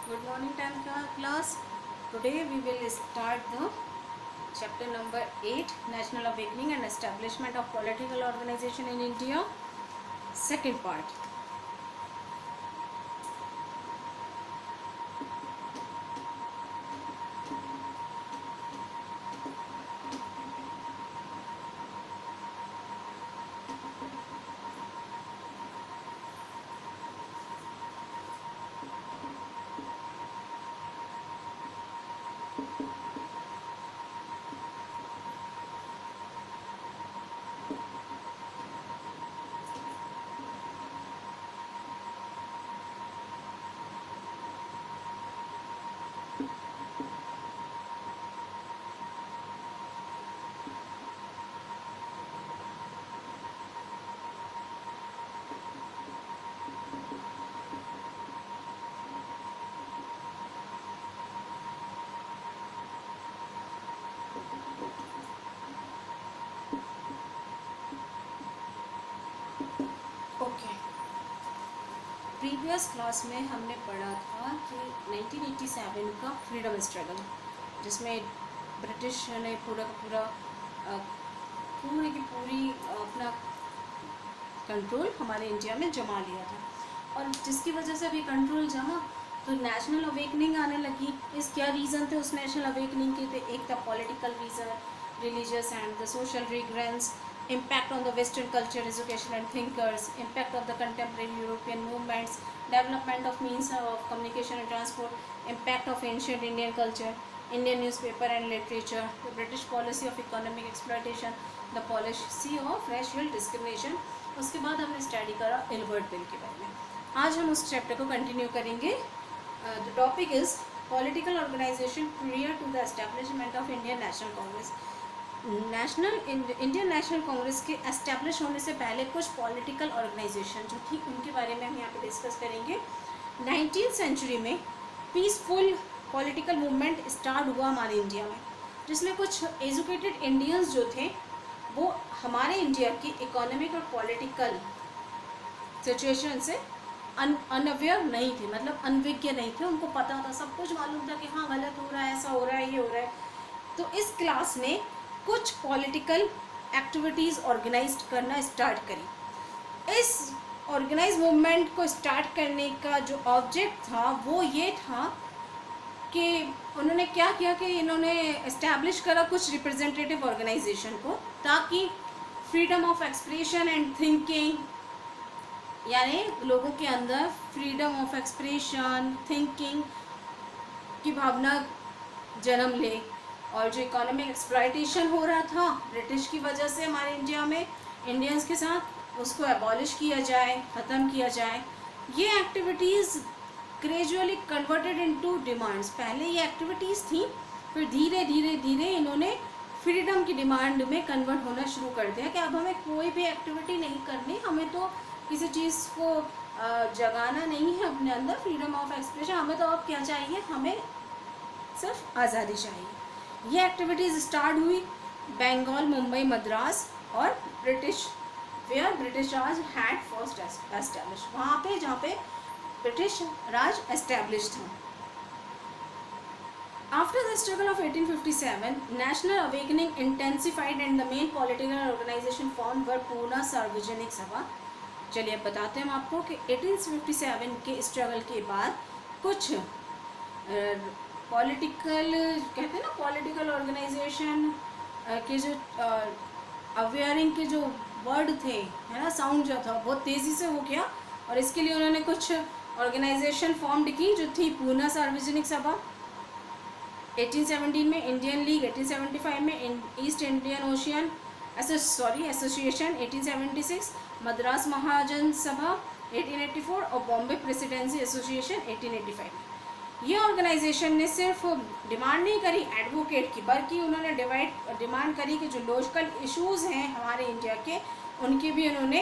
Good morning, 10th class. Today we will start the chapter number 8, National Awakening and Establishment of Political Organization in India, second part. Okay, previous class में हमने पढ़ा था कि 1987 का freedom struggle, जिसमें British ने पूरा का पूरा पूरी की पूरी अपना कंट्रोल हमारे इंडिया में जमा लिया था, और जिसकी वजह से अभी कंट्रोल जमा तो नेशनल अवेकनिंग आने लगी। इस क्या रीज़न थे उस नेशनल अवेकनिंग के? थे एक था political reason, religious and the social grievances, impact on the Western culture, education and thinkers, impact of the contemporary European movements, development of means of communication and transport, impact of ancient Indian culture, Indian newspaper and literature, the British policy of economic exploitation, the policy of racial discrimination. उसके बाद हमने study करा Albert bill के बारे में। आज हम उस चैप्टर को कंटिन्यू करेंगे। The topic is political organization prior to the establishment of Indian National Congress. Indian National Congress के एस्टेब्लिश होने से पहले कुछ पॉलिटिकल ऑर्गेनाइजेशन जो थी उनके बारे में हम यहाँ पे डिस्कस करेंगे। 19th सेंचुरी में पीसफुल पॉलिटिकल मूवमेंट स्टार्ट हुआ हमारे इंडिया में, जिसमें कुछ एजुकेटेड इंडियंस जो थे वो हमारे इंडिया की इकोनॉमिक और पॉलिटिकल सिचुएशन से अनअवेयर नहीं थे, मतलब अनविज्ञ नहीं थे। उनको पता था, सब कुछ मालूम था कि हाँ गलत हो रहा है, ऐसा हो रहा है, ये हो रहा है। तो इस क्लास ने कुछ पॉलिटिकल एक्टिविटीज़ ऑर्गेनाइज करना स्टार्ट करी। इस ऑर्गेनाइज मूवमेंट को स्टार्ट करने का जो ऑब्जेक्ट था वो ये था कि उन्होंने क्या किया कि इन्होंने इस्टेब्लिश करा कुछ रिप्रेजेंटेटिव ऑर्गेनाइजेशन को, ताकि freedom of expression and thinking, यानी लोगों के अंदर फ्रीडम ऑफ एक्सप्रेशन थिंकिंग की भावना जन्म ले, और जो इकोनॉमिक एक्सप्लॉयटेशन हो रहा था ब्रिटिश की वजह से हमारे इंडिया में इंडियंस के साथ, उसको एबॉलिश किया जाए, ख़त्म किया जाए। ये activities gradually converted into demands. पहले ये एक्टिविटीज़ थी, फिर धीरे धीरे धीरे इन्होंने फ्रीडम की डिमांड में कन्वर्ट होना शुरू कर दिया कि अब हमें कोई भी एक्टिविटी नहीं करनी, हमें तो किसी चीज़ को जगाना नहीं है अपने अंदर, फ्रीडम ऑफ एक्सप्रेशन। हमें तो अब क्या चाहिए, हमें सिर्फ आज़ादी चाहिए। ये एक्टिविटीज़ स्टार्ट हुई बंगाल, मुंबई, मद्रास और British, where British Raj had first establish, वहाँ पे जहाँ पे ब्रिटिश राज एस्टैब्लिश था। After the struggle of 1857 national awakening intensified and the main political organization form were Poona Sarvajanik Sabha. चलिए अब बताते हैं हम आपको कि 1857 के स्ट्रगल के बाद कुछ पॉलिटिकल, कहते हैं ना पॉलिटिकल ऑर्गेनाइजेशन के जो अवेयरिंग के जो वर्ड थे, है ना, साउंड जो था बहुत तेज़ी से हो गया, और इसके लिए उन्होंने कुछ ऑर्गेनाइजेशन फॉर्म्ड की जो थी पूना सार्वजनिक सभा 1817 में, इंडियन लीग 1875 में, East Indian ocean association 1876, Madras Mahajan Sabha 1884 और बॉम्बे प्रेसिडेंसी एसोसिएशन 1885 में। ये ऑर्गेनाइजेशन ने सिर्फ डिमांड नहीं करी एडवोकेट की, बल्कि उन्होंने डिमांड करी कि जो लोकल इश्यूज़ हैं हमारे इंडिया के, उनकी भी उन्होंने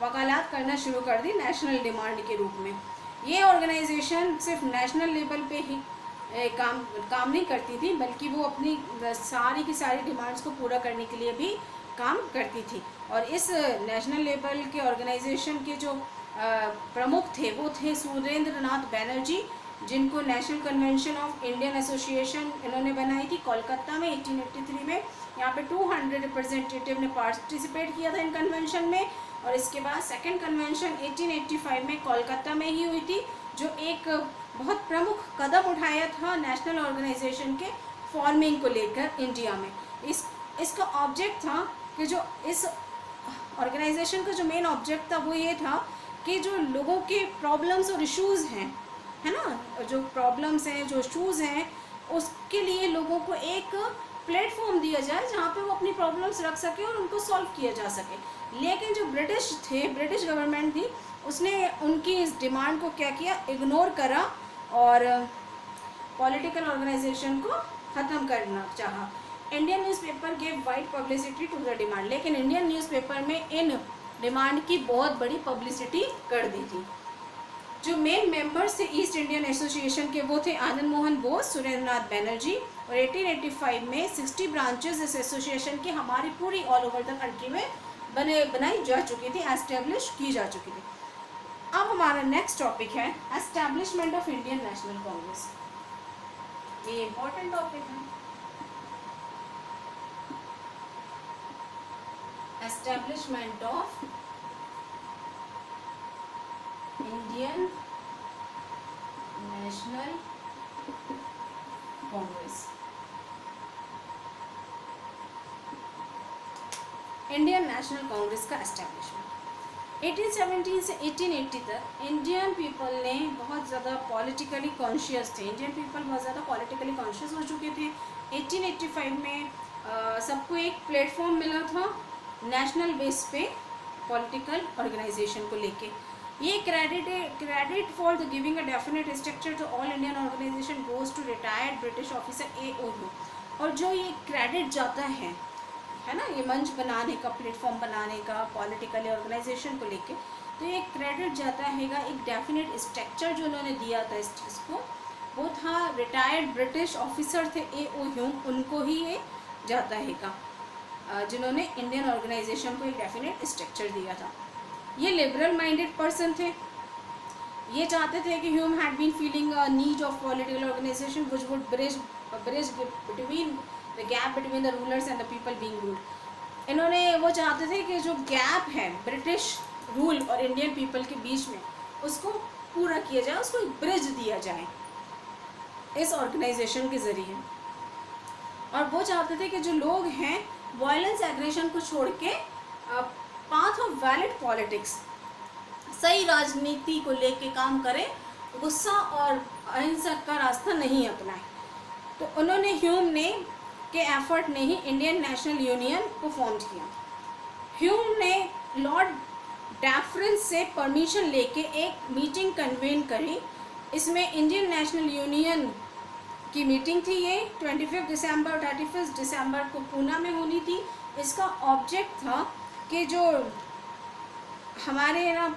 वकालत करना शुरू कर दी नेशनल डिमांड के रूप में। ये ऑर्गेनाइजेशन सिर्फ नेशनल लेवल पे ही काम नहीं करती थी, बल्कि वो अपनी सारी की सारी डिमांड्स को पूरा करने के लिए भी काम करती थी। और इस नेशनल लेवल के ऑर्गेनाइजेशन के जो प्रमुख थे वो थे सुरेंद्र नाथ बैनर्जी, जिनको national convention of Indian association इन्होंने बनाई थी कोलकाता में 1883 में। यहाँ पे 200 रिप्रेजेंटेटिव ने पार्टिसिपेट किया था इन कन्वेंशन में। और इसके बाद सेकंड कन्वेंशन 1885 में कोलकाता में ही हुई थी, जो एक बहुत प्रमुख कदम उठाया था नेशनल ऑर्गेनाइजेशन के फॉर्मिंग को लेकर इंडिया में। इसका ऑब्जेक्ट था कि जो इस ऑर्गेनाइजेशन का जो मेन ऑब्जेक्ट था वो ये था कि जो लोगों के प्रॉब्लम्स और इश्यूज़ हैं, है ना, जो प्रॉब्लम्स हैं, जो इश्यूज़ हैं, उसके लिए लोगों को एक प्लेटफॉर्म दिया जाए जहाँ पे वो अपनी प्रॉब्लम्स रख सके और उनको सॉल्व किया जा सके। लेकिन जो ब्रिटिश गवर्नमेंट थी, उसने उनकी इस डिमांड को क्या किया, इग्नोर करा और पॉलिटिकल ऑर्गेनाइजेशन को ख़त्म करना चाहा। Indian newspaper gave wide publicity to the demand, लेकिन इंडियन न्यूज़पेपर में इन डिमांड की बहुत बड़ी पब्लिसिटी कर दी थी। जो मेन मेंबर्स थे ईस्ट इंडियन एसोसिएशन के वो थे आनंद मोहन बोस, सुरेंद्रनाथ बैनर्जी। और 1885 में 60 ब्रांचेस इस एसोसिएशन की हमारी पूरी ऑल ओवर द कंट्री में बनाई जा चुकी थी, एस्टेब्लिश की जा चुकी थी। अब हमारा नेक्स्ट टॉपिक है establishment of Indian National Congress. ये इंपॉर्टेंट टॉपिक है। Establishment of Indian National Congress. Indian National Congress का एस्टेब्लिशमेंट 1817 से 1880 तक इंडियन पीपल ने बहुत ज़्यादा पॉलिटिकली कॉन्शियस थे। इंडियन पीपल बहुत ज़्यादा पॉलिटिकली कॉन्शियस हो चुके थे। 1885 में सबको एक प्लेटफॉर्म मिला था नेशनल बेस पे पॉलिटिकल ऑर्गेनाइजेशन को लेके। ये credit for the giving a definite structure to all Indian organisation goes to retired British officer AOU। और जो ये क्रेडिट जाता है ना, ये मंच बनाने का, प्लेटफॉर्म बनाने का पॉलिटिकल ऑर्गेनाइजेशन को लेके, तो ये क्रेडिट जाता हैगा एक डेफिनेट स्ट्रक्चर जो उन्होंने दिया था इस चीज़ को, वो था रिटायर्ड ब्रिटिश ऑफिसर थे AOU, उनको ही ये जाता हैगा, जिन्होंने इंडियन ऑर्गेनाइजेशन को एक डेफिनेट स्ट्रक्चर दिया था। ये लिबरल माइंडेड पर्सन थे। ये चाहते थे कि Hume had been feeling a need of political organisation which would bridge between the gap between the rulers and the people being ruled. इन्होंने वो चाहते थे कि जो गैप है ब्रिटिश रूल और इंडियन पीपल के बीच में, उसको पूरा किया जाए, उसको एक ब्रिज दिया जाए इस ऑर्गेनाइजेशन के ज़रिए। और वो चाहते थे कि जो लोग हैं वायलेंस एग्रेशन को छोड़ के पाथ ऑफ वैलिड पॉलिटिक्स, सही राजनीति को लेके काम करें, गुस्सा और अहिंसक का रास्ता नहीं अपनाएं। तो उन्होंने ह्यूम ने के एफर्ट ने ही इंडियन नेशनल यूनियन को फॉर्म किया। ह्यूम ने लॉर्ड डैफरेंस से परमिशन लेके एक मीटिंग कन्वेन करी। इसमें इंडियन नेशनल यूनियन की मीटिंग थी। ये 25 दिसंबर और 31 दिसंबर को पूना में होनी थी। इसका ऑब्जेक्ट था कि जो हमारे ना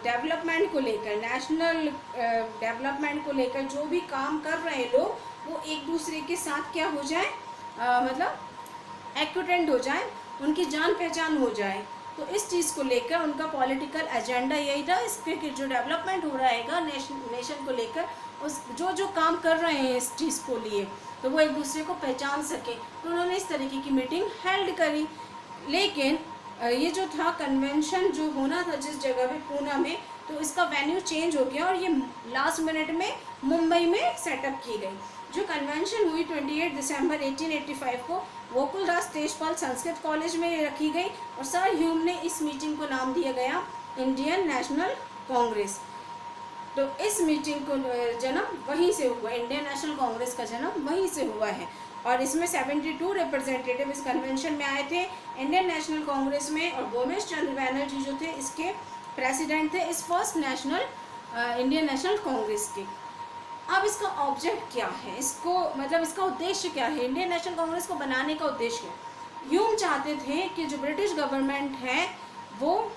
डेवलपमेंट को लेकर, नेशनल डेवलपमेंट को लेकर जो भी काम कर रहे लोग, वो एक दूसरे के साथ क्या हो जाए, मतलब एक्विटेंट हो जाए, उनकी जान पहचान हो जाए। तो इस चीज़ को लेकर उनका पॉलिटिकल एजेंडा यही था। इसके जो डेवलपमेंट हो रहेगा नेशन को लेकर, उस जो काम कर रहे हैं इस चीज़ को लिए, तो वो एक दूसरे को पहचान सके। तो उन्होंने इस तरीके की मीटिंग हेल्ड करी। लेकिन ये जो था कन्वेंशन जो होना था जिस जगह पे पूना में, तो इसका वेन्यू चेंज हो गया और ये लास्ट मिनट में मुंबई में सेटअप की गई। जो कन्वेंशन हुई 28 दिसंबर 1885 को गोकुलदास तेजपाल संस्कृत कॉलेज में रखी गई और सर ह्यूम ने इस मीटिंग को नाम दिया गया इंडियन नेशनल कांग्रेस। तो इस मीटिंग को जन्म वहीं से हुआ, इंडियन नेशनल कांग्रेस का जन्म वहीं से हुआ है। और इसमें 72 रिप्रेजेंटेटिव इस कन्वेंशन में आए थे इंडियन नेशनल कांग्रेस में, और गोमेश चंद्र बैनर्जी जो थे इसके प्रेसिडेंट थे इस फर्स्ट इंडियन नेशनल कांग्रेस के। अब इसका ऑब्जेक्ट क्या है, इसको मतलब इसका उद्देश्य क्या है, इंडियन नेशनल कांग्रेस को बनाने का उद्देश्य है। ह्यूम चाहते थे कि जो ब्रिटिश गवर्नमेंट है वो,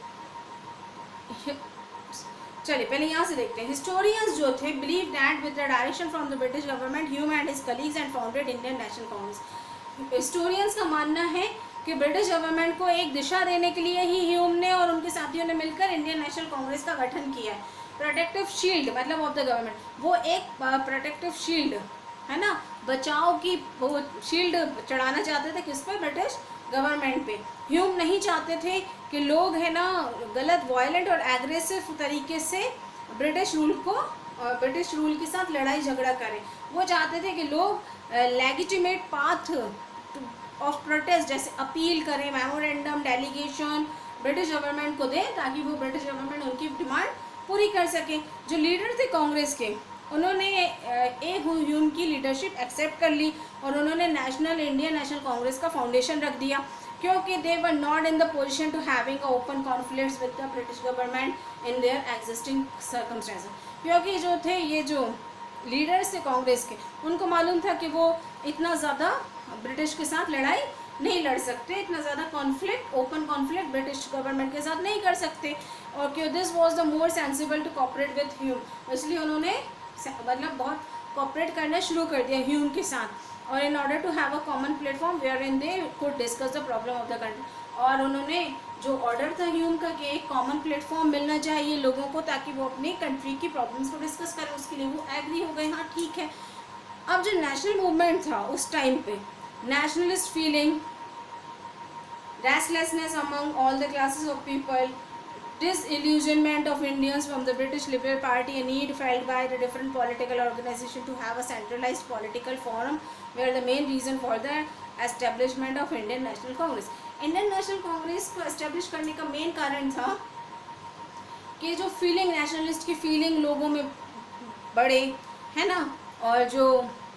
चलिए पहले यहाँ से देखते हैं। हिस्टोरियंस जो थे believe that with the direction from the British government Hume and his colleagues and founded Indian National Congress. Historians का मानना है कि ब्रिटिश गवर्नमेंट को एक दिशा देने के लिए ही ह्यूम ने और उनके साथियों ने मिलकर इंडियन नेशनल कांग्रेस का गठन किया है। प्रोटेक्टिव शील्ड मतलब ऑफ द गवर्नमेंट, वो एक प्रोटेक्टिव शील्ड है ना, बचाव की वो शील्ड चढ़ाना चाहते थे किस पे, ब्रिटिश गवर्नमेंट पे। ह्यूम नहीं चाहते थे कि लोग है ना गलत वायलेंट और एग्रेसिव तरीके से ब्रिटिश रूल के साथ लड़ाई झगड़ा करें। वो चाहते थे कि लोग लेजिटिमेट पाथ ऑफ प्रोटेस्ट जैसे अपील करें, मेमोरेंडम, डेलीगेशन ब्रिटिश गवर्नमेंट को दें ताकि वो ब्रिटिश गवर्नमेंट उनकी डिमांड पूरी कर सके। जो लीडर थे कांग्रेस के, उन्होंने ह्यूम की लीडरशिप एक्सेप्ट कर ली और उन्होंने इंडियन नेशनल कांग्रेस का फाउंडेशन रख दिया, क्योंकि they were not in the position to having open conflicts with the British government in their existing circumstances. क्योंकि जो थे ये जो लीडर्स थे कांग्रेस के, उनको मालूम था कि वो इतना ज़्यादा ब्रिटिश के साथ लड़ाई नहीं लड़ सकते, इतना ज़्यादा conflict, open conflict British government के साथ नहीं कर सकते, और कि this was the more sensible to cooperate with Hume. इसलिए उन्होंने मतलब बहुत कोऑपरेट करना शुरू कर दिया ह्यूम के साथ, और in order to have a common platform where in they could discuss the problem of the country. और उन्होंने जो ऑर्डर था ह्यूम का कि एक कॉमन प्लेटफॉर्म मिलना चाहिए लोगों को ताकि वो अपनी कंट्री की प्रॉब्लम्स को डिस्कस करें, उसके लिए वो एग्री हो गए, हाँ ठीक है। अब जो नेशनल मूवमेंट था उस टाइम पे, nationalist feeling, restlessness among all the classes of people, disillusionment of Indians from the British Liberal Party, a need felt by the different political organizations to have a centralized political forum were the main reason for the establishment of Indian National Congress. Indian National Congress को establish करने का main कारण था कि जो feeling, nationalist की feeling लोगों में बढ़े, है ना, और जो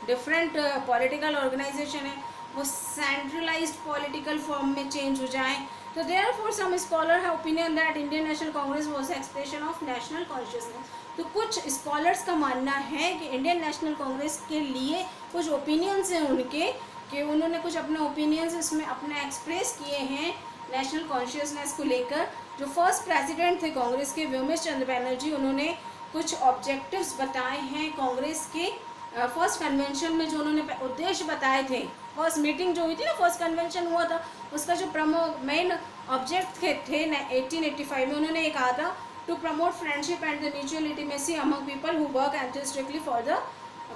डिफरेंट पॉलिटिकल ऑर्गेनाइजेशन है वो सेंट्रलाइज्ड पॉलिटिकल फॉर्म में चेंज हो जाए। तो therefore some scholar have opinion that Indian National Congress was expression of national consciousness. तो कुछ स्कॉलर्स का मानना है कि इंडियन नेशनल कांग्रेस के लिए कुछ ओपिनियंस हैं उनके, कि उन्होंने कुछ अपने ओपिनियंस इसमें अपने एक्सप्रेस किए हैं नेशनल कॉन्शियसनेस को लेकर। जो फर्स्ट प्रेसिडेंट थे कांग्रेस के, व्योमेश चंद्र बैनर्जी, उन्होंने कुछ ऑब्जेक्टिव्स बताए हैं कांग्रेस के फर्स्ट कन्वेंशन में, जो उन्होंने उद्देश्य बताए थे। फर्स्ट मीटिंग जो हुई थी ना, फर्स्ट कन्वेंशन हुआ था, उसका जो मेन ऑब्जेक्ट थे 1885 में, उन्होंने ये कहा था to promote friendship and the mutual intimacy among people who work enthusiastically for the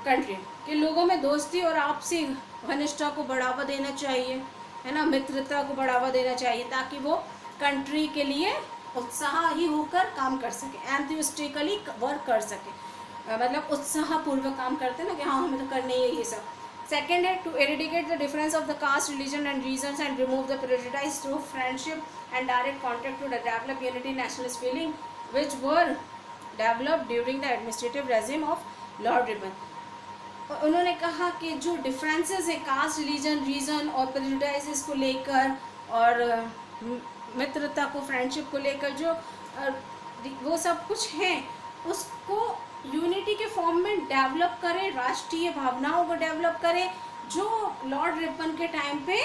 country, कि लोगों में दोस्ती और आपसी घनिष्ठता को बढ़ावा देना चाहिए, है ना, मित्रता को बढ़ावा देना चाहिए ताकि वो कंट्री के लिए उत्साही होकर काम कर सके, एंथुसियास्टिकली वर्क कर सके, मतलब उत्साहपूर्वक काम करते हैं ना कि हाँ हमें तो करने ही है ये सब। सेकेंड है to eradicate the difference of the caste, religion and regions and remove the prejudice through friendship and direct contact to develop unity nationalist feeling which were develop during the administrative regime of lord Ripon. उन्होंने कहा कि जो differences है caste, religion, region और prejudice को लेकर और मित्रता को, फ्रेंडशिप को लेकर जो वो सब कुछ है, उसको यूनिटी के फॉर्म में डेवलप करें, राष्ट्रीय भावनाओं को डेवलप करें, जो लॉर्ड रिपन के टाइम पे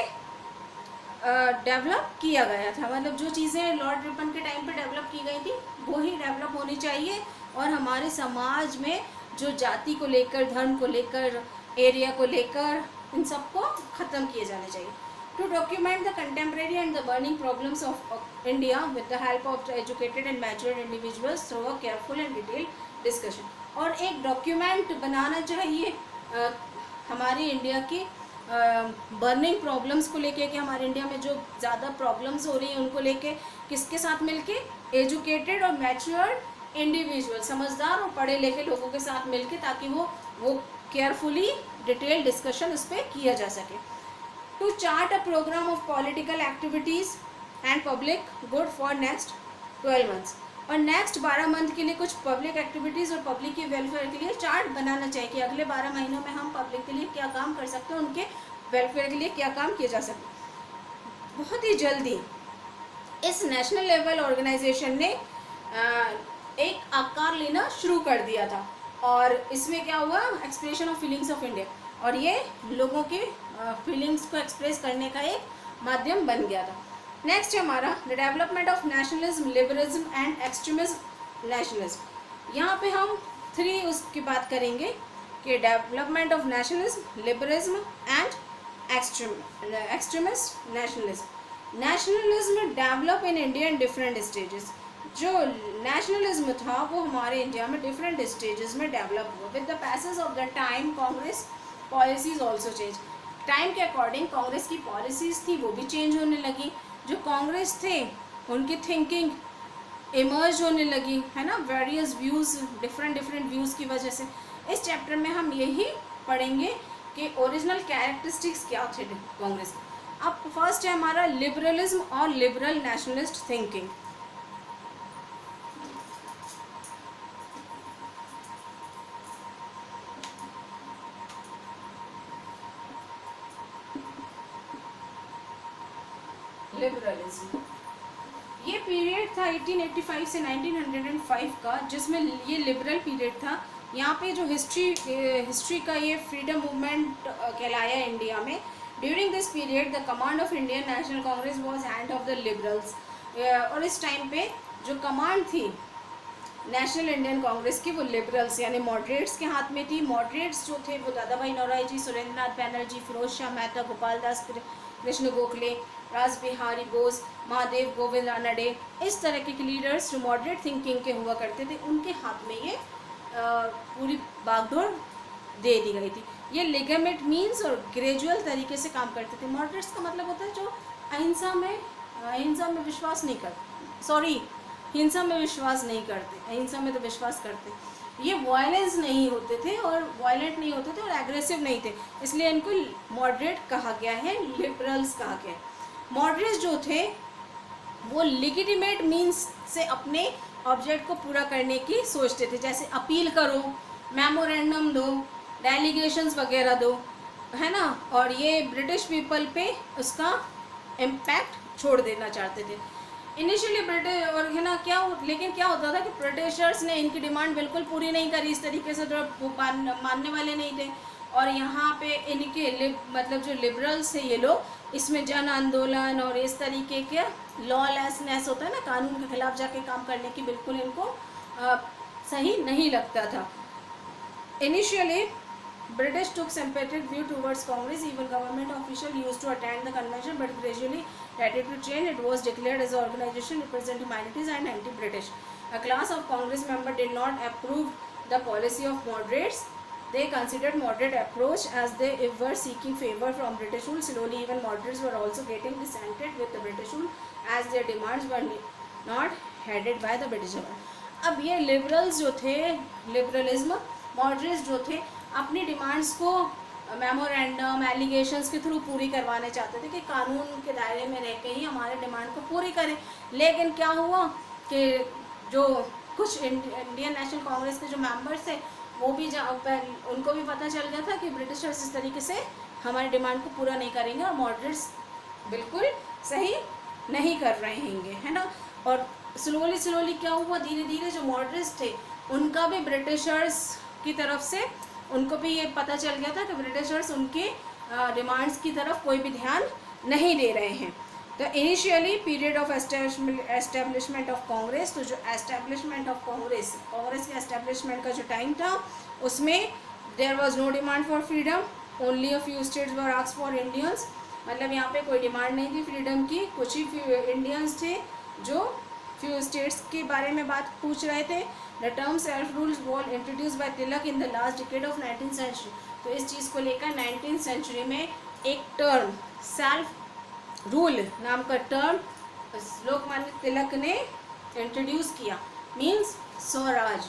डेवलप किया गया था। मतलब जो चीज़ें लॉर्ड रिपन के टाइम पे डेवलप की गई थी वो ही डेवलप होनी चाहिए, और हमारे समाज में जो जाति को लेकर, धर्म को लेकर, एरिया को लेकर, इन सब को ख़त्म किए जाने चाहिए। To document the contemporary and the burning problems of India with the help of educated and matured individuals through a careful and detail discussion. और एक डॉक्यूमेंट बनाना चाहिए हमारी इंडिया की बर्निंग प्रॉब्लम्स को लेके, कि हमारे इंडिया में जो ज़्यादा प्रॉब्लम्स हो रही हैं उनको लेके किसके साथ मिलके, एजुकेटेड और मैच्योर्ड इंडिविजुअल, समझदार और पढ़े लिखे लोगों के साथ मिलके, ताकि वो केयरफुली डिटेल डिस्कशन उस पर किया जा सके। To chart a programme of political activities and public good for next 12 months, और नेक्स्ट 12 मंथ के लिए कुछ पब्लिक एक्टिविटीज़ और पब्लिक के वेलफेयर के लिए चार्ट बनाना चाहिए कि अगले 12 महीनों में हम पब्लिक के लिए क्या काम कर सकते हैं, उनके वेलफेयर के लिए क्या काम किया जा सकता। बहुत ही जल्दी इस नेशनल लेवल ऑर्गेनाइजेशन ने एक आकार लेना शुरू कर दिया था, और इसमें क्या हुआ, expression of feelings of India, और ये लोगों के फीलिंग्स को एक्सप्रेस करने का एक माध्यम बन गया था। नेक्स्ट है हमारा the development of nationalism, liberalism and extremism nationalism. यहाँ पे हम 3 उसकी बात करेंगे कि development of nationalism, liberalism and extremist nationalism. Nationalism develop in India in different stages. जो नेशनलिज्म था वो हमारे इंडिया में डिफरेंट स्टेजेस में डेवलप हुआ। With the passage of the time Congress policies also change. Time के अकॉर्डिंग कांग्रेस की पॉलिसीज थी वो भी चेंज होने लगी। जो कांग्रेस थे उनकी थिंकिंग इमर्ज होने लगी, है ना, वेरियस व्यूज़, डिफरेंट व्यूज़ की वजह से। इस चैप्टर में हम यही पढ़ेंगे कि ओरिजिनल कैरेक्टरिस्टिक्स क्या थे कांग्रेस। अब फर्स्ट है हमारा लिबरलिज्म और लिबरल नेशनलिस्ट थिंकिंग। लिबरलिज्म ये पीरियड था 1885 से 1905 का, जिसमें ये लिबरल पीरियड था। यहाँ पे जो हिस्ट्री का ये फ्रीडम मूवमेंट कहलाया इंडिया में। During this period the command of Indian National Congress was hand of the liberals. और इस टाइम पे जो कमांड थी नेशनल इंडियन कांग्रेस की वो लिबरल्स यानी मॉडरेट्स के हाथ में थी। मॉडरेट्स जो थे वो दादा भाई नौरोजी, सुरेंद्र नाथ बैनर्जी, फिरोज शाह मेहता, गोपाल दास कृष्ण गोखले, राज बिहारी बोस, महादेव गोविंद रानडे, इस तरह के लीडर्स जो मॉडरेट थिंकिंग के हुआ करते थे, उनके हाथ में ये पूरी बागडोर दे दी गई थी। ये लिगमेंट मीन्स और ग्रेजुअल तरीके से काम करते थे। मॉडरेट्स का मतलब होता है जो अहिंसा में विश्वास नहीं करते, सॉरी हिंसा में विश्वास नहीं करते, अहिंसा में तो विश्वास करते। ये वायलेंस नहीं होते थे और वायलेंट नहीं होते थे और एग्रेसिव नहीं थे, इसलिए इनको मॉडरेट कहा गया है, लिबरल्स कहा गया है। मॉडरेट्स जो थे वो लेजिटिमेट मीन्स से अपने ऑब्जेक्ट को पूरा करने की सोचते थे, जैसे अपील करो, मेमोरेंडम दो, डेलीगेशंस वगैरह दो, है ना, और ये ब्रिटिश पीपल पे उसका इम्पैक्ट छोड़ देना चाहते थे। इनिशियली ब्रिटिश और है ना लेकिन क्या होता था कि ब्रिटिशर्स ने इनकी डिमांड बिल्कुल पूरी नहीं करी इस तरीके से, जो मानने वाले नहीं थे। और यहाँ पे इनके मतलब जो लिबरल्स थे ये लोग, इसमें जन आंदोलन और इस तरीके के लॉलेसनेस होता है ना, कानून के खिलाफ जाके काम करने की बिल्कुल इनको सही नहीं लगता था। Initially British took sympathetic view towards Congress. Even government officials used to attend the convention, but gradually that it to change. It was declared as an organization representing minorities and anti-British. A class of Congress members did not approve the policy of moderates. They considered moderate approach as they were seeking favor from British rule. Slowly, even moderates were also getting dissented with the British rule as their demands were not headed by the British government. अब ये liberals जो थे, liberalism, moderates जो थे, अपनी demands को memorandum allegations के through पूरी करवाने चाहते थे कि कानून के दायरे में रह के ही हमारे डिमांड को पूरी करें। लेकिन क्या हुआ कि जो कुछ इंडियन नेशनल कांग्रेस के जो मेंबर्स थे वो भी उनको भी पता चल गया था कि ब्रिटिशर्स इस तरीके से हमारी डिमांड को पूरा नहीं करेंगे और मॉडरेट्स बिल्कुल सही नहीं कर रहे होंगे, है ना। और स्लोली क्या हुआ, धीरे धीरे जो मॉडरेट्स थे उनका भी ब्रिटिशर्स की तरफ से उनको भी ये पता चल गया था कि ब्रिटिशर्स उनके डिमांड्स की तरफ कोई भी ध्यान नहीं दे रहे हैं। तो initially period of establishment of Congress, तो जो एस्टेब्लिशमेंट ऑफ कांग्रेस के एस्टेब्लिशमेंट का जो टाइम था उसमें there was no demand for freedom, only a few states were asked for Indians. मतलब यहाँ पे कोई डिमांड नहीं थी फ्रीडम की, कुछ ही इंडियंस थे जो फ्यू स्टेट्स के बारे में बात पूछ रहे थे। The term self rule was introduce by Tilak in the last decade of 19th century. तो इस चीज़ को लेकर 19th सेंचुरी में एक टर्म सेल्फ रूल नाम का टर्म लोकमान्य तिलक ने इंट्रोड्यूस किया, मीन्स स्वराज।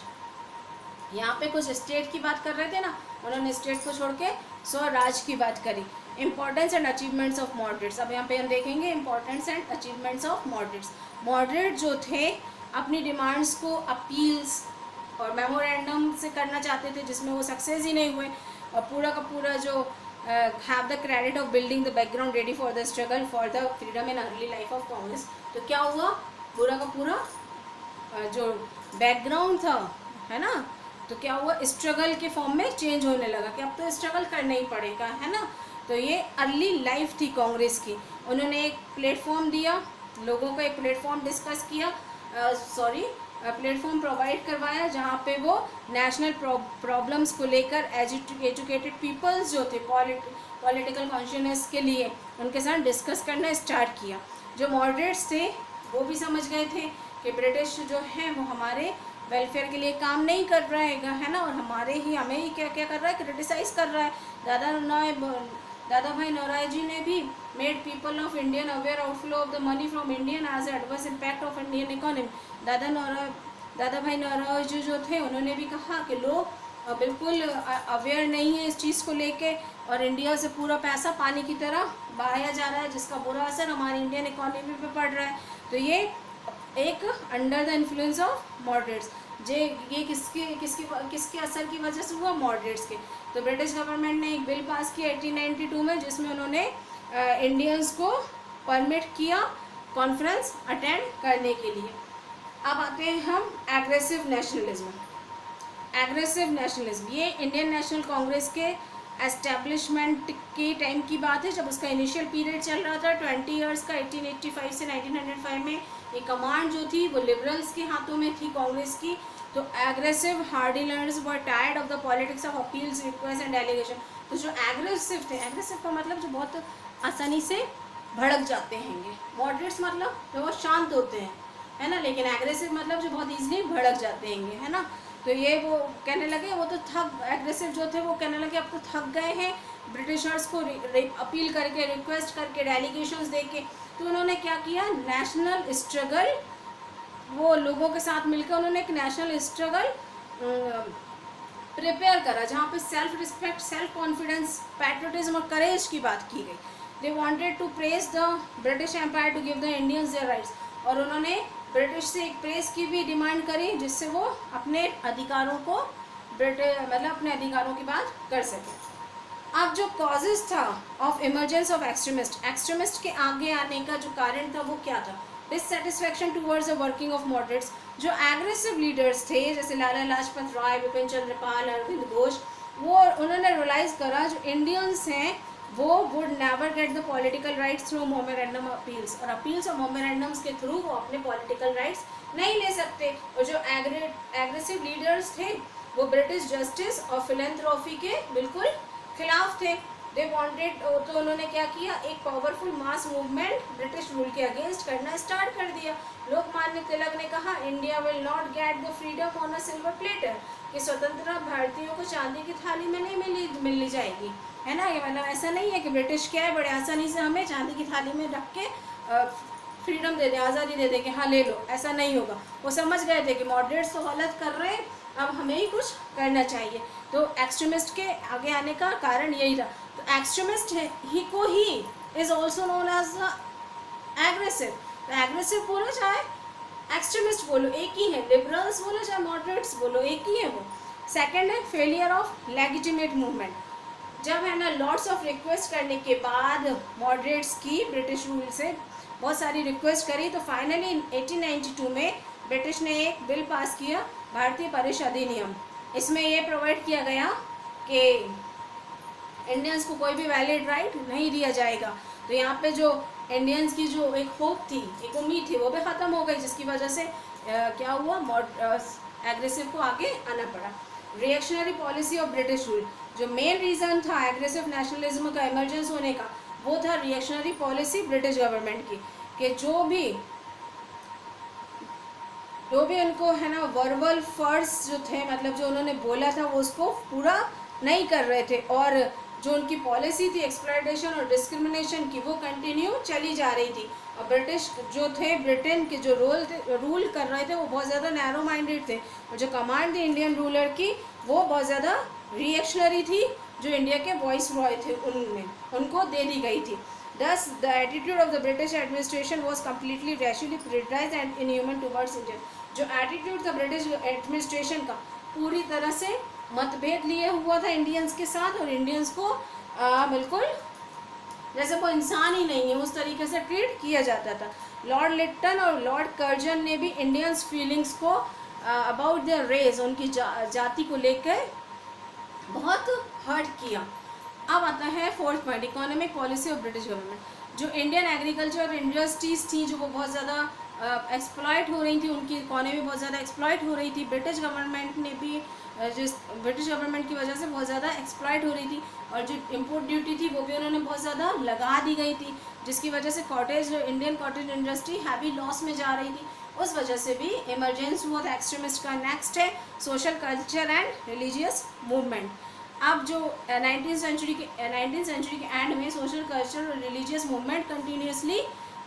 यहाँ पे कुछ स्टेट की बात कर रहे थे ना, उन्होंने स्टेट को छोड़ के स्वराज की बात करी। Importance and achievements of moderates, अब यहाँ पे हम देखेंगे importance and achievements of moderates. Moderate जो थे अपनी डिमांड्स को अपील्स और मेमोरेंडम से करना चाहते थे, जिसमें वो सक्सेस ही नहीं हुए, और पूरा का पूरा जो have the credit of building the background ready for the struggle for the freedom in early life of Congress. तो क्या हुआ, पूरा का पूरा जो बैकग्राउंड था, है ना, तो क्या हुआ, स्ट्रगल के फॉर्म में चेंज होने लगा कि अब तो स्ट्रगल करना ही पड़ेगा, है ना। तो ये अर्ली लाइफ थी कांग्रेस की। उन्होंने एक प्लेटफॉर्म दिया, लोगों का एक प्लेटफॉर्म डिस्कस किया, प्लेटफॉर्म प्रोवाइड करवाया, जहाँ पे वो नेशनल प्रॉब्लम्स को लेकर एजुकेटेड पीपल्स जो थे पॉलिटिकल कॉन्शियसनेस के लिए उनके साथ डिस्कस करना स्टार्ट किया। जो मॉडरेट्स थे वो भी समझ गए थे कि ब्रिटिश जो है वो हमारे वेलफेयर के लिए काम नहीं कर रहेगा, है ना, और हमें ही क्या क्या कर रहा है, क्रिटिसाइज कर रहा है। दादा भाई नौरोजी ने भी made people of Indian aware outflow of the money from Indian as adverse impact of Indian economy. Dadabhai Naoroji जो थे उन्होंने भी कहा कि लोग बिल्कुल अवेयर नहीं है इस चीज़ को लेके, और इंडिया से पूरा पैसा पानी की तरह बहाया जा रहा है, जिसका बुरा असर हमारी इंडियन इकोनॉमी पे पड़ रहा है। तो ये एक under the influence of moderates, ये किसके असर की वजह से हुआ, मॉडरेट्स के। तो ब्रिटिश गवर्नमेंट ने एक बिल पास किया 1892 में, जिसमें उन्होंने इंडियंस को परमिट किया कॉन्फ्रेंस अटेंड करने के लिए। अब आते हैं हम एग्रेसिव नेशनलिज्म। ये इंडियन नेशनल कांग्रेस के एस्टेब्लिशमेंट के टाइम की बात है, जब उसका इनिशियल पीरियड चल रहा था 20 ईयर्स का, 1885 से 1905 में। ये कमांड जो थी वो लिबरल्स के हाथों में थी, कांग्रेस की। तो aggressive hardliners were tired of the politics of appeals, request and delegation. तो जो एग्रेसिव थे, एग्रेसिव का मतलब जो बहुत आसानी से भड़क जाते हैं, मॉडरेट्स मतलब जो बहुत शांत होते हैं, है ना, लेकिन एग्रेसिव मतलब जो बहुत ईजिली भड़क जाते हैं, है ना। तो ये वो कहने लगे, वो तो एग्रेसिव जो थे वो कहने लगे अब तो थक गए हैं ब्रिटिशर्स को अपील करके, रिक्वेस्ट करके, डेलीगेशंस दे के। तो उन्होंने क्या किया, नेशनल स्ट्रगल, वो लोगों के साथ मिलकर उन्होंने एक नेशनल स्ट्रगल प्रिपेयर करा, जहाँ पे self respect, self confidence, patriotism और करेज की बात की गई। They wanted to praise the British empire to give the Indians their rights, और उन्होंने ब्रिटिश से एक प्रेस की भी डिमांड करी, जिससे वो अपने अधिकारों को अपने अधिकारों की बात कर सके। अब जो कॉजेज था ऑफ इमरजेंस ऑफ एक्सट्रीमिस्ट के आगे आने का जो कारण था वो क्या था, dissatisfaction towards the working of moderates. जो एग्रेसिव लीडर्स थे जैसे लाला लाजपत राय, बिपिन चंद्र पाल, अरविंद घोष, वो उन्होंने रियलाइज़ करा जो इंडियंस हैं वो would never get the political rights through memorandum appeals, और अपील्स और मोमेरेंडम्स के थ्रू वो अपने पॉलिटिकल राइट्स नहीं ले सकते। और जो एग्रेसिव लीडर्स थे वो ब्रिटिश जस्टिस और फिलेंथ्रोपी के बिल्कुल खिलाफ थे। दे वांटेड, तो उन्होंने क्या किया, एक powerful mass movement British rule के अगेंस्ट करना स्टार्ट कर दिया। लोकमान्य तिलक ने कहा, India will not get the freedom on a silver platter, कि स्वतंत्रता भारतीयों को चांदी की थाली में नहीं मिलनी जाएगी, है ना। ये मतलब ऐसा नहीं है कि ब्रिटिश क्या है बड़े आसानी से हमें चांदी की थाली में रख के फ्रीडम दे दें, आज़ादी दे दें कि हाँ ले लो, ऐसा नहीं होगा। वो समझ गए थे कि मॉडरेट्स तो गलत कर रहे हैं, अब हमें ही कुछ करना चाहिए। तो एक्सट्रीमिस्ट के आगे आने का कारण यही था। तो एक्सट्रीमिस्ट ही is also known as aggressive. तो एग्रेसिव बोलो चाहे एक्सट्रीमिस्ट बोलो एक ही है, लिबरल्स बोलो चाहे मॉडरेट्स बोलो एक ही है वो। सेकेंड है फेलियर ऑफ लेजिटिमेट मूवमेंट। जब है ना लॉट्स ऑफ रिक्वेस्ट करने के बाद मॉडरेट्स की ब्रिटिश रूल से बहुत सारी रिक्वेस्ट करी, तो फाइनली 1892 में ब्रिटिश ने एक बिल पास किया, भारतीय परिषद अधिनियम। इसमें ये प्रोवाइड किया गया कि इंडियंस को कोई भी वैलिड राइट नहीं दिया जाएगा। तो यहाँ पे जो इंडियंस की जो एक होप थी, एक उम्मीद थी, वो भी ख़त्म हो गई, जिसकी वजह से क्या हुआ, एग्रेसिव को आगे आना पड़ा। Reactionary policy of British rule, जो मेन रीज़न था एग्रेसिव नेशनलिज्म का इमरजेंस होने का, वो था रिएक्शनरी पॉलिसी ब्रिटिश गवर्नमेंट की, कि जो भी उनको है ना वर्बल फर्ज जो थे, मतलब जो उन्होंने बोला था वो उसको पूरा नहीं कर रहे थे, और जो उनकी पॉलिसी थी एक्सप्लॉयटेशन और डिस्क्रिमिनेशन की, वो कंटिन्यू चली जा रही थी। और ब्रिटिश जो थे, ब्रिटेन के जो रूल कर रहे थे वो बहुत ज़्यादा नैरो माइंडेड थे, और जो कमांड थी इंडियन रूलर की वो बहुत ज़्यादा रिएक्शनरी थी, जो इंडिया के वॉइस रॉय थे उनको दे दी गई थी। Thus, the attitude of the British administration was completely racially prejudice and inhuman towards India. जो एटीट्यूड था ब्रिटिश एडमिनिस्ट्रेशन का, पूरी तरह से मतभेद लिए हुआ था इंडियंस के साथ, और इंडियंस को बिल्कुल जैसे कोई इंसान ही नहीं है उस तरीके से ट्रीट किया जाता था। लॉर्ड लिट्टन और लॉर्ड कर्जन ने भी इंडियंस फीलिंग्स को अबाउट देयर रेस, उनकी जाति को लेकर बहुत हर्ट किया। अब आता है fourth point, economic policy of British government. जो इंडियन एग्रीकल्चर इंडस्ट्रीज थी जो वो बहुत ज़्यादा एक्सप्लॉइट हो रही थी, उनकी इकोनॉमी बहुत ज़्यादा एक्सप्लॉइट हो रही थी। ब्रिटिश गवर्नमेंट ने भी ब्रिटिश गवर्नमेंट की वजह से बहुत ज़्यादा एक्सप्लॉइट हो रही थी, और जो इम्पोर्ट ड्यूटी थी वो भी उन्होंने बहुत ज़्यादा लगा दी गई थी, जिसकी वजह से Indian cottage industry heavy loss में जा रही थी। उस वजह से भी इमरजेंस हुआ था एक्सट्रीमिस्ट का। नेक्स्ट है social culture and religious movement. अब जो 19th सेंचुरी के एंड में सोशल कल्चर और रिलीजियस मूवमेंट कंटिन्यूसली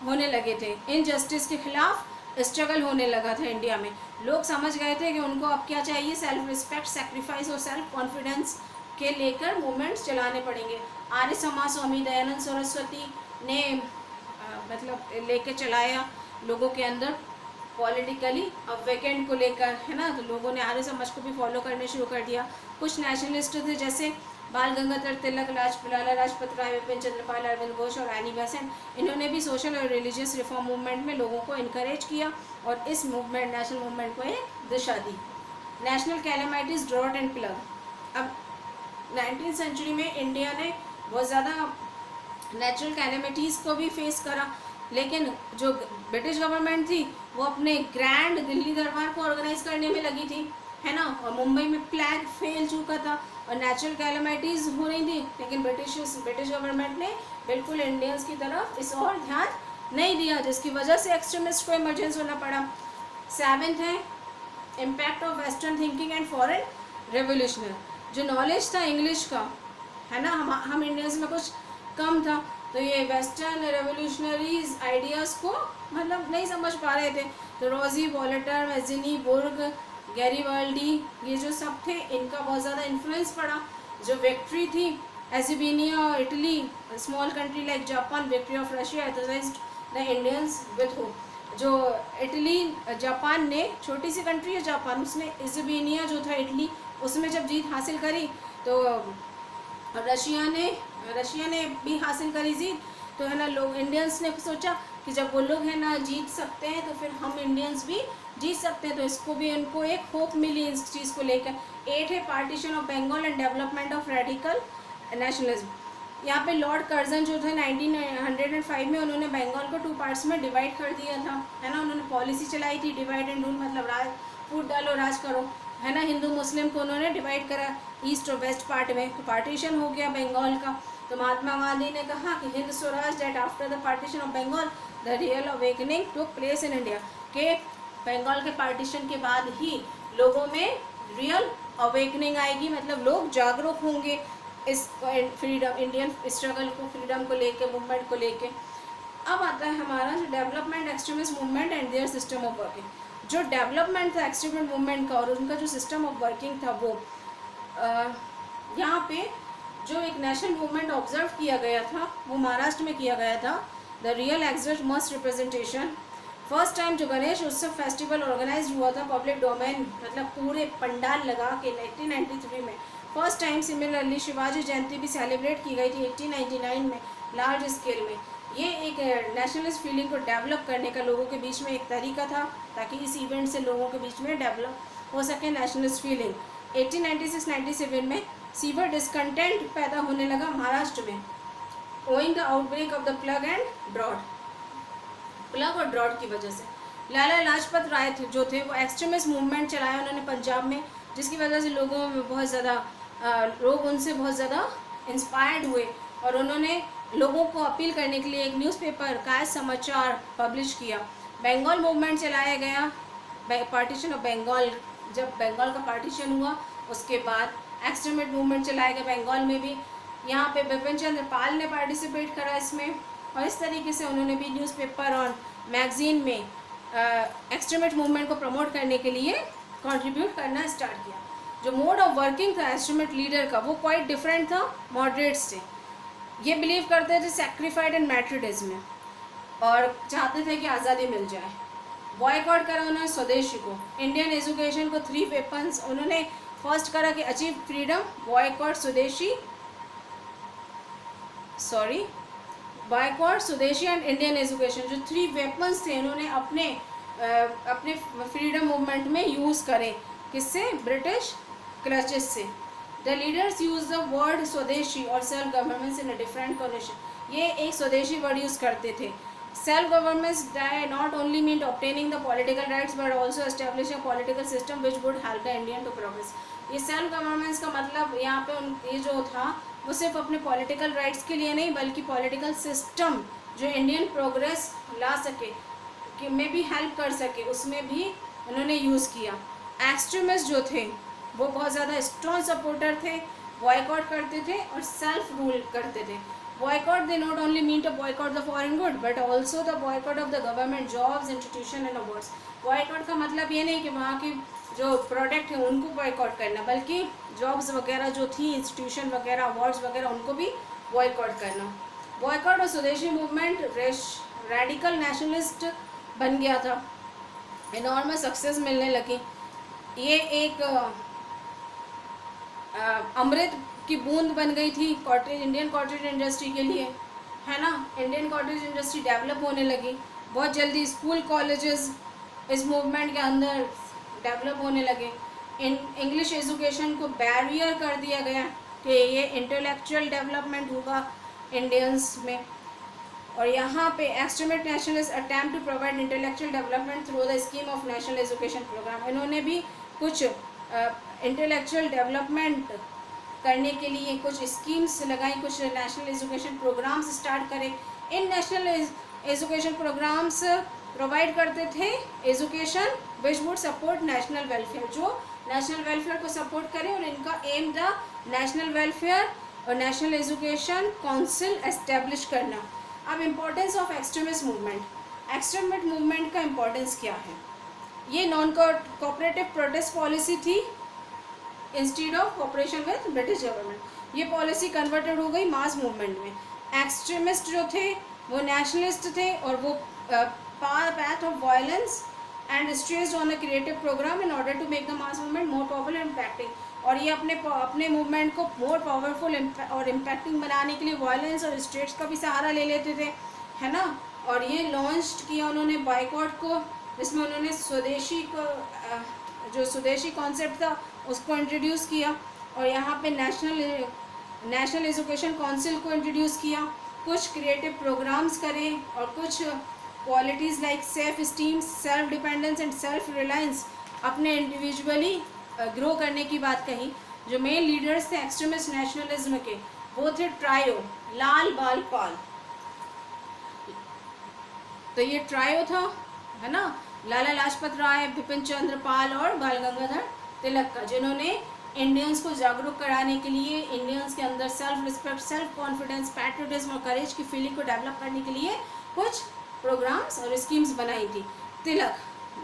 होने लगे थे। इनजस्टिस के खिलाफ स्ट्रगल होने लगा था इंडिया में। लोग समझ गए थे कि उनको अब क्या चाहिए, सेल्फ रिस्पेक्ट, सेक्रीफाइस और सेल्फ कॉन्फिडेंस के लेकर मूवमेंट्स चलाने पड़ेंगे। आर्य समाज स्वामी दयानंद सरस्वती ने मतलब लेके चलाया लोगों के अंदर पॉलिटिकली अब वेकेंड को लेकर, है ना। तो लोगों ने आर्य समाज को भी फॉलो करने शुरू कर दिया। कुछ नेशनलिस्ट थे जैसे बाल गंगाधर तिलक, लाला लाजपत राय, विपिन चंद्रपाल, अरविंद घोष और एनी बेसेंट। इन्होंने भी सोशल और रिलीजियस रिफॉर्म मूवमेंट में लोगों को इनकरेज किया और इस मूवमेंट नेशनल मूवमेंट को एक दिशा दी। National calamities, drought and plague. अब 19th सेंचुरी में इंडिया ने बहुत ज़्यादा नेचुरल कैलेमिटीज़ को भी फेस करा, लेकिन जो ब्रिटिश गवर्नमेंट थी वो अपने ग्रैंड दिल्ली दरबार को ऑर्गेनाइज करने में लगी थी, है ना। और मुंबई में प्लेग फैल चुका था और नेचुरल कैलेमिटीज़ हो रही थी, लेकिन ब्रिटिश गवर्नमेंट ने बिल्कुल इंडियंस की तरफ इस और ध्यान नहीं दिया, जिसकी वजह से एक्सट्रीमिस्ट को इमरजेंस होना पड़ा। 7th है impact of western thinking and foreign revolutionary. जो नॉलेज था इंग्लिश का, है ना, हम इंडियंस में कुछ कम था, तो ये वेस्टर्न रेवोल्यूशनरीज आइडियाज़ को मतलब नहीं समझ पा रहे थे। तो रोजी, वॉलेटर, मैजिनी, बुर्ग, गैरीबाल्डी, ये जो सब थे इनका बहुत ज़्यादा इन्फ्लुएंस पड़ा। जो विक्ट्री थी एजिबिनिया, Italy, small country like Japan, victory of Russia authorised the Indians with hope. जो इटली, जापान ने, छोटी सी कंट्री है जापान, उसने एजिबिनिया जो था इटली, उसमें जब जीत हासिल करी तो रशिया ने भी हासिल करी जीत। तो है ना, लोग इंडियंस ने सोचा कि जब वो लोग है ना जीत सकते हैं तो फिर हम इंडियंस भी जीत सकते हैं। तो इसको भी उनको एक होप मिली इस चीज़ को लेकर। 8 है partition of Bengal and development of radical nationalism. यहाँ पे लॉर्ड कर्जन जो थे 1905 में उन्होंने बंगाल को 2 पार्ट्स में डिवाइड कर दिया था, है ना। उन्होंने पॉलिसी चलाई थी डिवाइड एंड रूल, मतलब राज फूट डालो राज करो, है ना। हिंदू मुस्लिम को उन्होंने डिवाइड करा ईस्ट और वेस्ट पार्ट में, तो पार्टीशन हो गया बंगाल का। तो महात्मा गांधी ने कहा कि Hind Swaraj that after the partition of Bengal the real awakening took place in India, के बंगाल के पार्टीशन के बाद ही लोगों में रियल अवेकनिंग आएगी, मतलब लोग जागरूक होंगे इस फ्रीडम, इंडियन स्ट्रगल को, फ्रीडम को लेके, मूवमेंट को लेके। अब आता है हमारा जो development extremist movement and there system of working. जो डेवलपमेंट था एक्सट्रीमिस्ट मूवमेंट का और उनका जो सिस्टम ऑफ वर्किंग था वो यहाँ पे जो एक नेशनल मूवमेंट ऑब्जर्व किया गया था वो महाराष्ट्र में किया गया था। The real exit must representation. First time जो गणेश उत्सव फेस्टिवल ऑर्गेनाइज हुआ था पब्लिक डोमेन, मतलब पूरे पंडाल लगा के 1993 में फर्स्ट टाइम। सिमिलरली शिवाजी जयंती भी सेलिब्रेट की गई थी 1899 में लार्ज स्केल में। ये एक नेशनलिस्ट फीलिंग को डेवलप करने का लोगों के बीच में एक तरीका था, ताकि इस इवेंट से लोगों के बीच में डेवलप हो सके नेशनलिस्ट फीलिंग। 1896-97 में सीवर डिस्कंटेंट पैदा होने लगा महाराष्ट्र में, owing the outbreak of the plague and drought, plague और ड्रॉट की वजह से। लाला लाजपत राय थे जो थे वो एक्सट्रीमिस्ट मूवमेंट चलाया उन्होंने पंजाब में, जिसकी वजह से लोगों में बहुत ज़्यादा लोग उनसे बहुत ज़्यादा इंस्पायर्ड हुए और उन्होंने लोगों को अपील करने के लिए एक न्यूज़पेपर कायद समाचार पब्लिश किया। बंगाल मूवमेंट चलाया गया, पार्टीशन ऑफ बंगाल, जब बंगाल का पार्टीशन हुआ उसके बाद एक्सट्रीमिस्ट मूवमेंट चलाया गया बंगाल में भी। यहाँ पे विपिन चंद्र पाल ने पार्टिसिपेट करा इसमें, और इस तरीके से उन्होंने भी न्यूज़पेपर और मैगजीन में एक्सट्रीमिस्ट मूवमेंट को प्रमोट करने के लिए कंट्रीब्यूट करना स्टार्ट किया। जो मोड ऑफ वर्किंग था एक्सट्रीमिस्ट लीडर का वो क्वाइट डिफरेंट था मॉडरेट्स से। ये बिलीव करते थे सैक्रिफाइड एंड मैट्रिडिज्म में और चाहते थे कि आज़ादी मिल जाए। बॉयकॉट करा उन्होंने स्वदेशी को, इंडियन एजुकेशन को 3 वेपन्स उन्होंने फर्स्ट करा कि अचीव फ्रीडम, बॉयकॉट, स्वदेशी, बॉयकॉट, स्वदेशी एंड इंडियन एजुकेशन। जो 3 वेपन्स थे उन्होंने अपने फ्रीडम मूवमेंट में यूज़ करे, किससे? ब्रिटिश क्लचेस से। The leaders use the word swadeshi और self government in a different condition. ये एक स्वदेशी वर्ड यूज़ करते थे। Self government not only mean obtaining the political rights but also establishing political system which would help the Indian to progress. ये self governments का मतलब यहाँ पे ये जो था वो सिर्फ अपने पॉलिटिकल राइट्स के लिए नहीं बल्कि पॉलिटिकल सिस्टम जो इंडियन प्रोग्रेस ला सके, में भी हेल्प कर सके, उसमें भी उन्होंने यूज़ किया। एक्सट्रीमिस्ट जो थे वो बहुत ज़्यादा स्ट्रॉन्ग सपोर्टर थे, बॉयकॉट करते थे और सेल्फ रूल करते थे। Boycott they not only mean to boycott the foreign good but also the boycott of the government jobs, institution and awards. Boycott का मतलब ये नहीं कि वहाँ के जो प्रोडक्ट हैं उनको बॉयकॉट करना, बल्कि जॉब्स वगैरह जो थी, इंस्टीट्यूशन वगैरह, अवार्ड्स वगैरह, उनको भी बॉयकॉट करना। बॉयकॉट और स्वदेशी मूवमेंट रेडिकल नेशनलिस्ट बन गया था, इनॉर्मस सक्सेस मिलने लगी। ये एक अमृत की बूंद बन गई थी कॉटेज, इंडियन कॉटेज इंडस्ट्री के लिए, है ना। इंडियन कॉटेज इंडस्ट्री डेवलप होने लगी बहुत जल्दी। स्कूल कॉलेजेस इस मूवमेंट के अंदर डेवलप होने लगे। इंग्लिश एजुकेशन को बैरियर कर दिया गया कि ये इंटेलेक्चुअल डेवलपमेंट होगा इंडियंस में। और यहाँ पे extremist nationalist attempt to provide intellectual development through the scheme of national education programme. इन्होंने भी कुछ इंटेलेक्चुअल डेवलपमेंट करने के लिए कुछ स्कीम्स लगाई, कुछ नेशनल एजुकेशन प्रोग्राम्स स्टार्ट करे। इन नेशनल एजुकेशन प्रोग्राम्स प्रोवाइड करते थे education which would support national welfare, जो नेशनल वेलफेयर को सपोर्ट करे, और इनका एम था नेशनल वेलफेयर और नेशनल एजुकेशन काउंसिल एस्टेब्लिश करना। अब importance of extremist movement. Extremist movement का इम्पोर्टेंस क्या है? ये नॉन कोऑपरेटिव प्रोटेस्ट पॉलिसी थी instead of cooperation with British government. ये पॉलिसी कन्वर्टेड हो गई मास मूवमेंट में। एक्सट्रीमिस्ट जो थे वो नेशनलिस्ट थे और वो path of violence and stressed on a creative program in order to make the mass movement more powerful and impacting। और ये अपने मूवमेंट को मोर पावरफुल और इम्पैक्टिंग बनाने के लिए वायलेंस और स्ट्रेट्स का भी सहारा ले लेते थे, है ना। और ये लॉन्च किया उन्होंने बॉयकॉट को, जिसमें उन्होंने स्वदेशी को जो स्वदेशी कॉन्सेप्ट था उसको इंट्रोड्यूस किया, और यहाँ पे नेशनल एजुकेशन काउंसिल को इंट्रोड्यूस किया। कुछ क्रिएटिव प्रोग्राम्स करें और कुछ qualities like self esteem, self dependence and self reliance अपने इंडिविजुअली ग्रो करने की बात कही। जो मेन लीडर्स थे एक्सट्रीमिस्ट नेशनलिज्म के वो थे ट्रायो, लाल बाल पाल। तो ये ट्रायो था, है ना, लाला लाजपत राय, बिपिन चंद्र पाल और बाल गंगाधर तिलक का, जिन्होंने इंडियंस को जागरूक कराने के लिए, इंडियंस के अंदर self respect, self confidence, patriotism और करेज की फीलिंग को डेवलप करने के लिए कुछ प्रोग्राम्स और स्कीम्स बनाई थी। तिलक,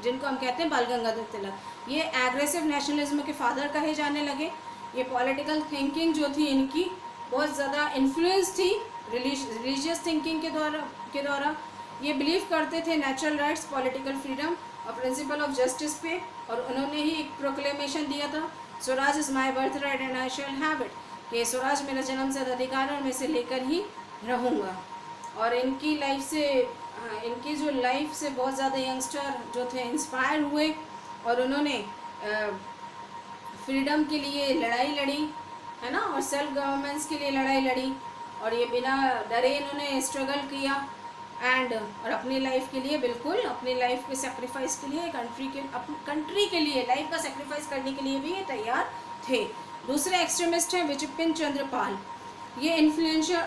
जिनको हम कहते हैं बाल गंगाधर तिलक, ये एग्रेसिव नेशनलिज्म के फादर कहे जाने लगे। ये पॉलिटिकल थिंकिंग जो थी इनकी बहुत ज़्यादा इन्फ्लुएंस थी रिलीजियस थिंकिंग के द्वारा। ये बिलीव करते थे नेचुरल राइट्स, पॉलिटिकल फ्रीडम और प्रिंसिपल ऑफ जस्टिस पे, और उन्होंने ही एक प्रोक्लेमेशन दिया था, Swaraj is my birth right and I shall have it, कि स्वराज मेरा जन्मसिद्ध अधिकार है और मैं इसे लेकर ही रहूँगा। और इनकी जो लाइफ से बहुत ज़्यादा यंगस्टर जो थे इंस्पायर हुए, और उन्होंने फ्रीडम के लिए लड़ाई लड़ी, है ना, और सेल्फ गवर्नेंस के लिए लड़ाई लड़ी, और ये बिना डरे इन्होंने स्ट्रगल किया और अपनी लाइफ के लिए, बिल्कुल अपनी लाइफ के सेक्रीफाइस के लिए, कंट्री के लिए लाइफ का सेक्रीफाइस करने के लिए भी ये तैयार थे। दूसरे एक्सट्रीमिस्ट हैं बिपिन चंद्र पाल। ये इन्फ्लुएंशियल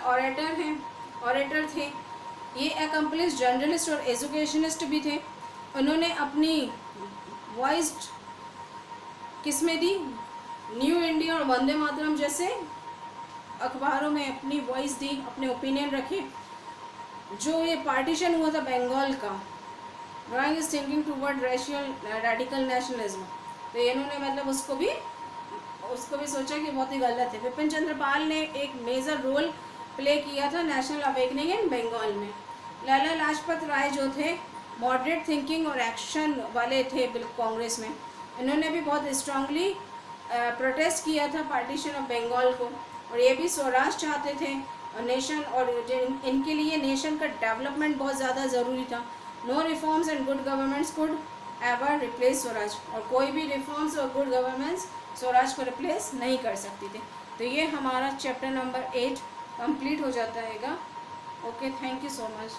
ऑरेटर थे। ये अकम्प्लिश जर्नलिस्ट और एजुकेशनिस्ट भी थे। उन्होंने अपनी वॉइस किसमें दी? न्यू इंडिया और वंदे मातरम जैसे अखबारों में अपनी वॉइस दी, अपने ओपिनियन रखे। जो ये पार्टीशन हुआ था बंगाल का, drawing is thinking toward radical nationalism, तो इन्होंने मतलब उसको भी सोचा कि बहुत ही गलत है। बिपिन चंद्र पाल ने एक मेजर रोल प्ले किया था नेशनल अवेकनिंग इन बंगाल में। लाला लाजपत राय जो थे मॉडरेट थिंकिंग और एक्शन वाले थे कांग्रेस में। इन्होंने भी बहुत स्ट्रांगली प्रोटेस्ट किया था पार्टीशन ऑफ बंगाल को, और ये भी स्वराज चाहते थे और नेशन, और इनके लिए नेशन का डेवलपमेंट बहुत ज़्यादा ज़रूरी था। No reforms and good governments could ever replace swaraj, और कोई भी रिफॉर्म्स और गुड गवर्नेंस स्वराज को रिप्लेस नहीं कर सकती थी। तो ये हमारा चैप्टर नंबर 8 कंप्लीट हो जाता हैगा। Okay, thank you so much.